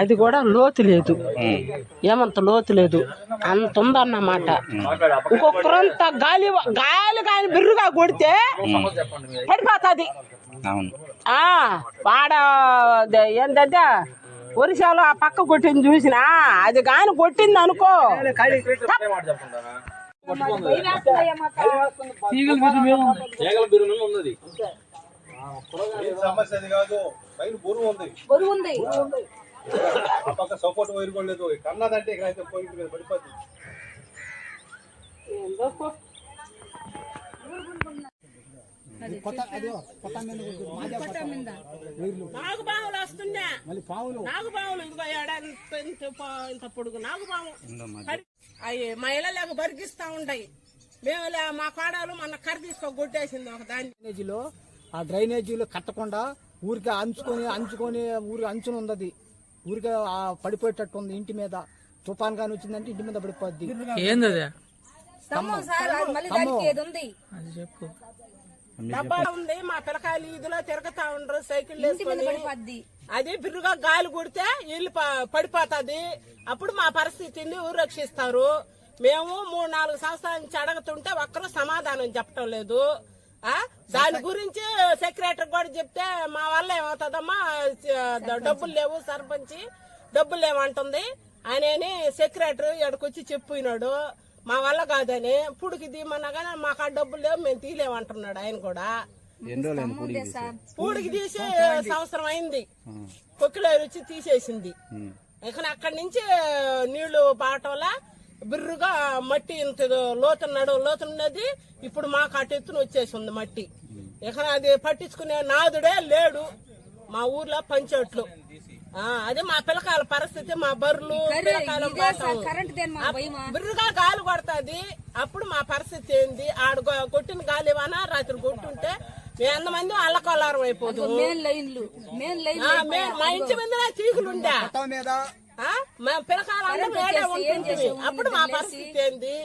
అది కూడా లోతు లేదు, ఏమంత లోతు లేదు, అంత ఉందన్నమాట. ఇంకొకరంతా గాలి గాలి కానీ బిర్రుగా కొడితే పడిపోతుంది. వాడ ఏంటంటే ఒరిసాలో ఆ పక్క కొట్టింది చూసినా, అది కాని కొట్టింది అనుకో సమస్య అది కాదు, పైన బరువు ఉంది, ఆ పక్క సపోర్ట్ వైర్ కూడా లేదు. కన్నదంటే ఇక్కడ అయితే పోయి పడిపోతుంది. నాగుపాములు వస్తున్నా, నాగుపాములు ఇదిగో ఇంత పొడుగు నాగుపాము అవి మా ఇళ్ళకు బరికిస్తా ఉంటాయి. మేము మా కోడలు మన కర్ర తీసుకో కొట్టేసింది ఒక దాన్ని. ఆ డ్రైనేజీలో కట్టకుండా ఊరికి అంచుకొని ఊరికి అంచున ఉంది, ఊరికి పడిపోయేటట్టు ఉంది. ఇంటి మీద తుఫాన్ గాని వచ్చిందంటే ఇంటి మీద పడిపోద్ది. డబ్బా ఉంది, మా పిల్లకాయలు ఇదిలో తిరుగుతా ఉండరు సైకిల్ వేసుకొని. అది బిర్రుగా గాలి కొడితే ఇల్లు పడిపోతుంది. అప్పుడు మా పరిస్థితిని ఊరు రక్షిస్తారు. మేము 3-4 సంవత్సరాల నుంచి అడుగుతుంటే ఒక్కరూ సమాధానం చెప్పటం లేదు. దాని గురించి సెక్రటరీ కూడా చెప్తే మా వల్ల ఏమవుతుందమ్మా, డబ్బులు లేవు, సర్పంచ్ డబ్బులు లేవంటుంది ఆయన సెక్రటరీ ఇక్కడికొచ్చి చెప్పినాడు. మా వల్ల కాదని పూడికి తీయమన్నా కానీ మాకు ఆ డబ్బులు లేవు, మేము తీయలేమంటున్నాడు ఆయన కూడా. పూడికి తీసి సంవత్సరం అయింది, కొక్కిలేరు వచ్చి తీసేసింది. ఇక అక్కడి నుంచి నీళ్లు పాటంలా బిర్రుగా మట్టి ఇంత లోతున్నది. ఇప్పుడు మాకు అటు ఎత్తున వచ్చేసింది మట్టి. ఇక అది పట్టించుకునే నాదుడే లేడు మా ఊర్లో పంచోట్లు. అదే మా పిల్లకాయల పరిస్థితి, మా బర్రెలు పిల్లకాయలు బిర్రుగా గాలి కొడుతుంది. అప్పుడు మా పరిస్థితి ఏంది, ఆడు కొట్టిన గాలి వాన రాత్రి కొట్టుంటే మేము ఎంతమంది అల్లకొల్లారం అయిపోతుంది. మా ఇంటి మీద చీకులుండే మా పిల్లకాయలు ఉంటుంది. అప్పుడు మా పరిస్థితి ఏంది.